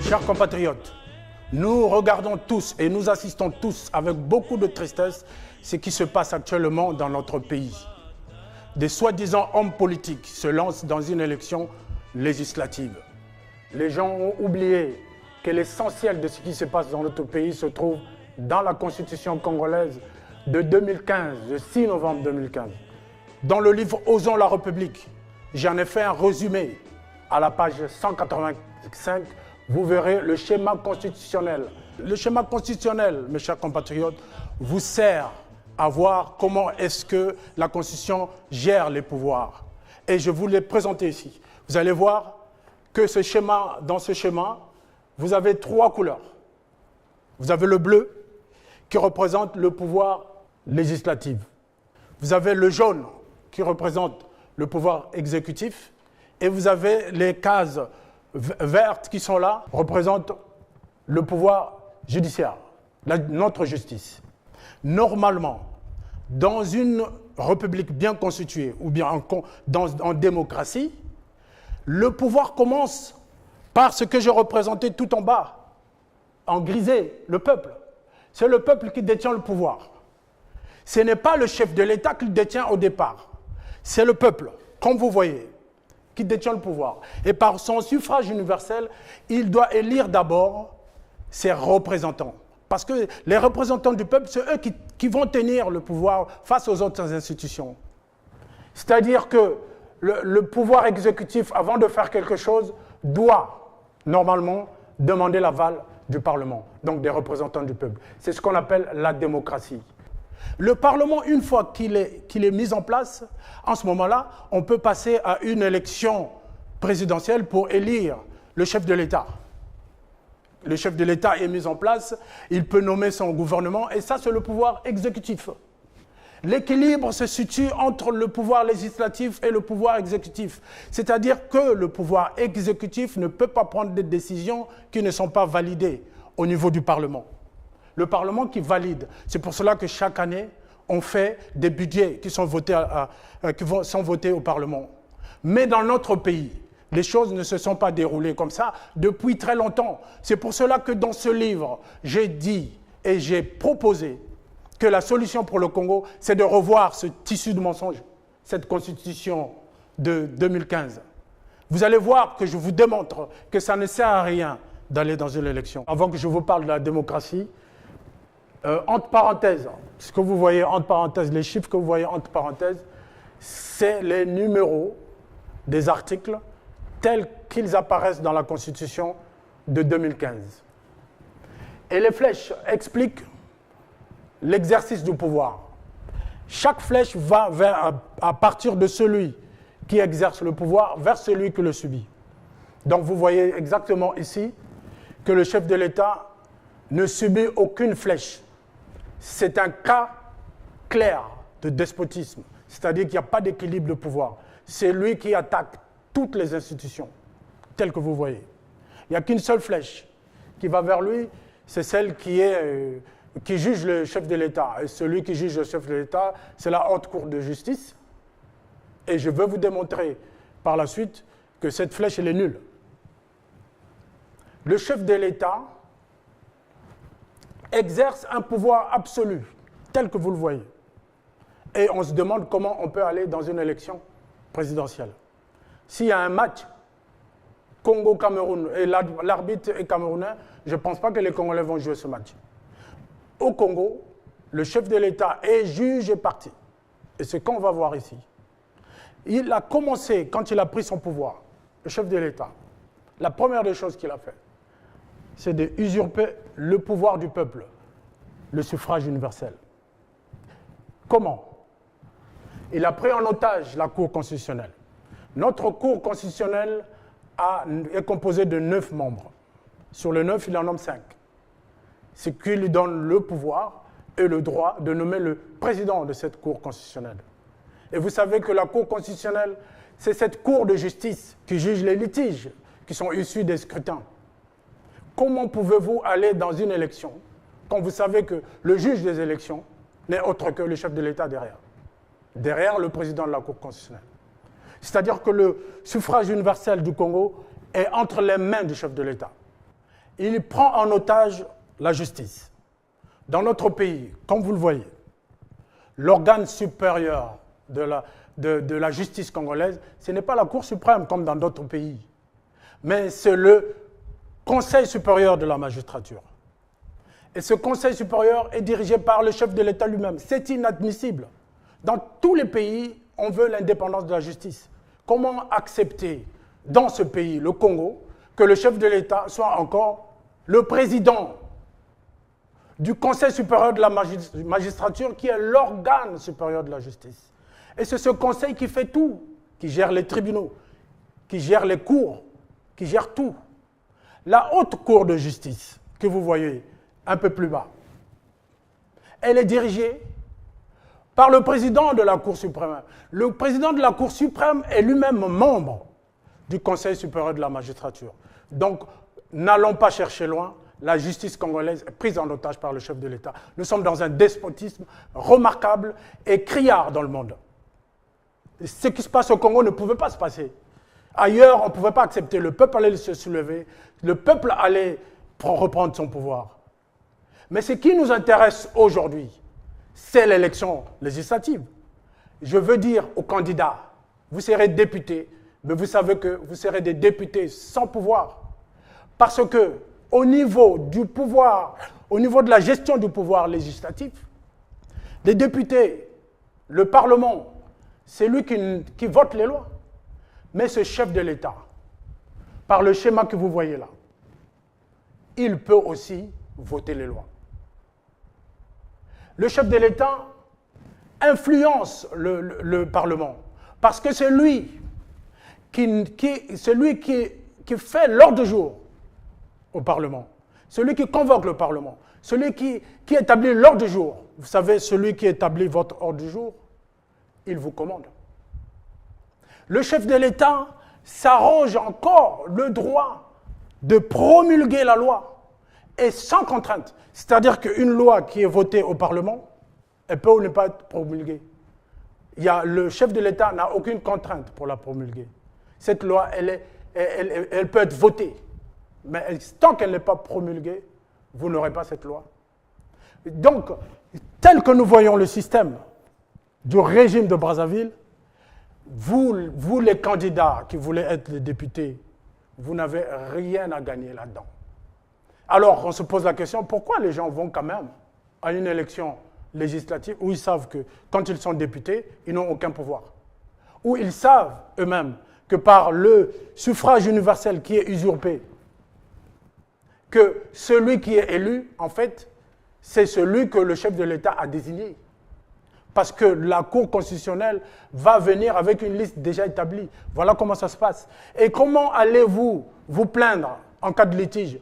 Chers compatriotes, nous regardons tous et nous assistons tous avec beaucoup de tristesse ce qui se passe actuellement dans notre pays. Des soi-disant hommes politiques se lancent dans une élection législative. Les gens ont oublié que l'essentiel de ce qui se passe dans notre pays se trouve dans la Constitution congolaise de 2015, le 6 novembre 2015. Dans le livre « Osons la République », j'en ai fait un résumé à la page 185. Vous verrez le schéma constitutionnel. Le schéma constitutionnel, mes chers compatriotes, vous sert à voir comment est-ce que la Constitution gère les pouvoirs. Et je vous l'ai présenté ici. Vous allez voir que dans ce schéma, vous avez trois couleurs. Vous avez le bleu, qui représente le pouvoir législatif. Vous avez le jaune, qui représente le pouvoir exécutif. Et vous avez les cases vertes qui sont là, représentent le pouvoir judiciaire, notre justice. Normalement, dans une république bien constituée ou bien en démocratie, le pouvoir commence par ce que j'ai représenté tout en bas, en grisé, le peuple. C'est le peuple qui détient le pouvoir. Ce n'est pas le chef de l'État qui le détient au départ. C'est le peuple, comme vous voyez, qui détient le pouvoir. Et par son suffrage universel, il doit élire d'abord ses représentants. Parce que les représentants du peuple, c'est eux qui vont tenir le pouvoir face aux autres institutions. C'est-à-dire que le pouvoir exécutif, avant de faire quelque chose, doit normalement demander l'aval du Parlement, donc des représentants du peuple. C'est ce qu'on appelle la démocratie. Le Parlement, une fois qu'il est mis en place, en ce moment-là, on peut passer à une élection présidentielle pour élire le chef de l'État. Le chef de l'État est mis en place, il peut nommer son gouvernement, et ça, c'est le pouvoir exécutif. L'équilibre se situe entre le pouvoir législatif et le pouvoir exécutif. C'est-à-dire que le pouvoir exécutif ne peut pas prendre des décisions qui ne sont pas validées au niveau du Parlement. Le Parlement qui valide. C'est pour cela que chaque année, on fait des budgets qui sont votés au Parlement. Mais dans notre pays, les choses ne se sont pas déroulées comme ça depuis très longtemps. C'est pour cela que dans ce livre, j'ai dit et j'ai proposé que la solution pour le Congo, c'est de revoir ce tissu de mensonges, cette constitution de 2015. Vous allez voir que je vous démontre que ça ne sert à rien d'aller dans une élection. Avant que je vous parle de la démocratie, entre parenthèses, ce que vous voyez entre parenthèses, les chiffres que vous voyez entre parenthèses, c'est les numéros des articles tels qu'ils apparaissent dans la Constitution de 2015. Et les flèches expliquent l'exercice du pouvoir. Chaque flèche va à partir de celui qui exerce le pouvoir vers celui qui le subit. Donc vous voyez exactement ici que le chef de l'État ne subit aucune flèche. C'est un cas clair de despotisme, c'est-à-dire qu'il n'y a pas d'équilibre de pouvoir. C'est lui qui attaque toutes les institutions, telles que vous voyez. Il n'y a qu'une seule flèche qui va vers lui, c'est celle qui juge le chef de l'État. Et celui qui juge le chef de l'État, c'est la haute cour de justice. Et je veux vous démontrer par la suite que cette flèche, elle est nulle. Le chef de l'État exerce un pouvoir absolu, tel que vous le voyez. Et on se demande comment on peut aller dans une élection présidentielle. S'il y a un match Congo-Cameroun et l'arbitre est camerounais, je ne pense pas que les Congolais vont jouer ce match. Au Congo, le chef de l'État est juge et parti. Et c'est ce qu'on va voir ici. Il a commencé, quand il a pris son pouvoir, le chef de l'État, la première des choses qu'il a fait, c'est d'usurper le pouvoir du peuple, le suffrage universel. Comment? Il a pris en otage la Cour constitutionnelle. Notre Cour constitutionnelle est composée de 9 membres. Sur les 9, il en nomme 5. Ce qui lui donne le pouvoir et le droit de nommer le président de cette Cour constitutionnelle. Et vous savez que la Cour constitutionnelle, c'est cette Cour de justice qui juge les litiges qui sont issus des scrutins. Comment pouvez-vous aller dans une élection quand vous savez que le juge des élections n'est autre que le chef de l'État derrière le président de la Cour constitutionnelle? C'est-à-dire que le suffrage universel du Congo est entre les mains du chef de l'État. il prend en otage la justice. Dans notre pays, comme vous le voyez, l'organe supérieur de la justice congolaise, ce n'est pas la Cour suprême comme dans d'autres pays, mais c'est le Conseil supérieur de la magistrature. Et ce Conseil supérieur est dirigé par le chef de l'État lui-même. C'est inadmissible. Dans tous les pays, on veut l'indépendance de la justice. Comment accepter dans ce pays, le Congo, que le chef de l'État soit encore le président du Conseil supérieur de la magistrature, qui est l'organe supérieur de la justice. Et c'est ce conseil qui fait tout, qui gère les tribunaux, qui gère les cours, qui gère tout. La haute cour de justice, que vous voyez un peu plus bas, elle est dirigée par le président de la Cour suprême. Le président de la Cour suprême est lui-même membre du Conseil supérieur de la magistrature. Donc, n'allons pas chercher loin. La justice congolaise est prise en otage par le chef de l'État. Nous sommes dans un despotisme remarquable et criard dans le monde. Ce qui se passe au Congo ne pouvait pas se passer. Ailleurs, on ne pouvait pas accepter. Le peuple allait se soulever. Le peuple allait reprendre son pouvoir. Mais ce qui nous intéresse aujourd'hui, c'est l'élection législative. Je veux dire aux candidats, vous serez députés, mais vous savez que vous serez des députés sans pouvoir. Parce que au niveau du pouvoir, au niveau de la gestion du pouvoir législatif, les députés, le Parlement, c'est lui qui vote les lois. Mais ce chef de l'État, par le schéma que vous voyez là, il peut aussi voter les lois. Le chef de l'État influence le Parlement parce que c'est lui qui fait l'ordre du jour au Parlement, celui qui convoque le Parlement, celui qui établit l'ordre du jour. Vous savez, celui qui établit votre ordre du jour, il vous commande. Le chef de l'État s'arroge encore le droit de promulguer la loi et sans contrainte. C'est-à-dire qu'une loi qui est votée au Parlement, elle peut ou ne pas être promulguée. Le chef de l'État n'a aucune contrainte pour la promulguer. Cette loi, elle peut être votée. Mais tant qu'elle n'est pas promulguée, vous n'aurez pas cette loi. Donc, tel que nous voyons le système du régime de Brazzaville, vous les candidats qui voulez être les députés, vous n'avez rien à gagner là-dedans. Alors, on se pose la question, pourquoi les gens vont quand même à une élection législative où ils savent que quand ils sont députés, ils n'ont aucun pouvoir. Où ils savent eux-mêmes que par le suffrage universel qui est usurpé, que celui qui est élu, en fait, c'est celui que le chef de l'État a désigné. Parce que la Cour constitutionnelle va venir avec une liste déjà établie. Voilà comment ça se passe. Et comment allez-vous vous plaindre en cas de litige?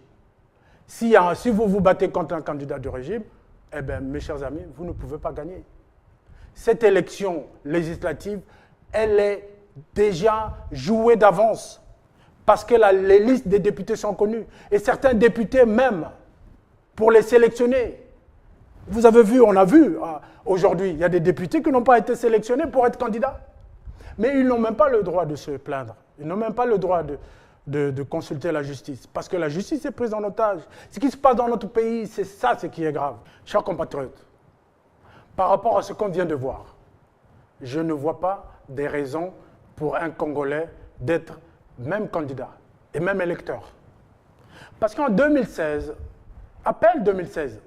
Si vous vous battez contre un candidat du régime, eh bien, mes chers amis, vous ne pouvez pas gagner. Cette élection législative, elle est déjà jouée d'avance. Parce que les listes des députés sont connues. Et certains députés même, pour les sélectionner. Vous avez vu, on a vu, aujourd'hui, il y a des députés qui n'ont pas été sélectionnés pour être candidats. Mais ils n'ont même pas le droit de se plaindre. Ils n'ont même pas le droit de consulter la justice. Parce que la justice est prise en otage. Ce qui se passe dans notre pays, c'est ça ce qui est grave. Chers compatriotes, par rapport à ce qu'on vient de voir, je ne vois pas des raisons pour un Congolais d'être même candidat et même électeur. Parce qu'en 2016, après 2016,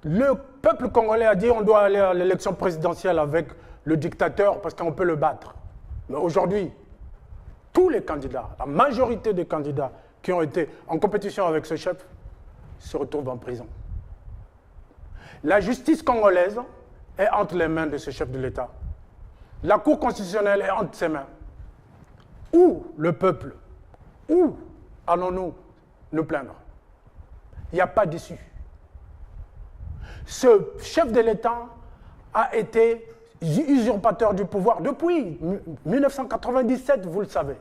le peuple congolais a dit on doit aller à l'élection présidentielle avec le dictateur parce qu'on peut le battre. Mais aujourd'hui, tous les candidats, la majorité des candidats qui ont été en compétition avec ce chef se retrouvent en prison. La justice congolaise est entre les mains de ce chef de l'État. La Cour constitutionnelle est entre ses mains. Où le peuple, où allons-nous nous plaindre? Il n'y a pas d'issue. Ce chef de l'État a été usurpateur du pouvoir depuis 1997, vous le savez.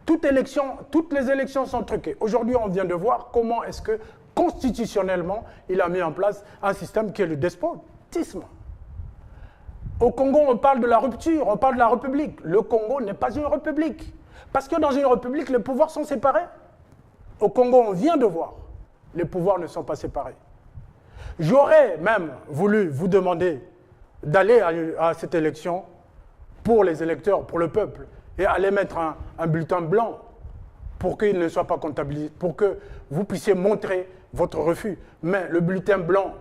Toutes les élections sont truquées. Aujourd'hui, on vient de voir comment est-ce que, constitutionnellement, il a mis en place un système qui est le despotisme. Au Congo, on parle de la rupture, on parle de la République. Le Congo n'est pas une république. Parce que dans une république, les pouvoirs sont séparés. Au Congo, on vient de voir, les pouvoirs ne sont pas séparés. J'aurais même voulu vous demander d'aller à cette élection pour les électeurs, pour le peuple, et aller mettre un bulletin blanc pour qu'il ne soit pas comptabilisé, pour que vous puissiez montrer votre refus. Mais le bulletin blanc,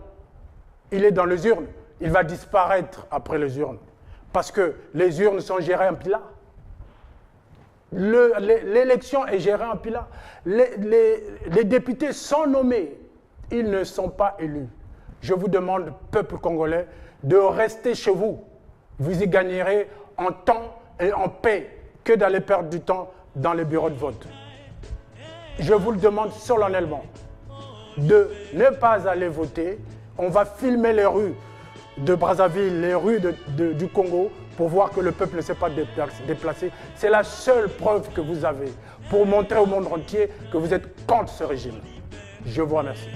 il est dans les urnes, il va disparaître après les urnes, parce que les urnes sont gérées en Pilat. L'élection est gérée en Pilat. Les députés sont nommés, ils ne sont pas élus. Je vous demande, peuple congolais, de rester chez vous. Vous y gagnerez en temps et en paix que d'aller perdre du temps dans les bureaux de vote. Je vous le demande solennellement de ne pas aller voter. On va filmer les rues de Brazzaville, les rues du Congo, pour voir que le peuple ne s'est pas déplacé. C'est la seule preuve que vous avez pour montrer au monde entier que vous êtes contre ce régime. Je vous remercie.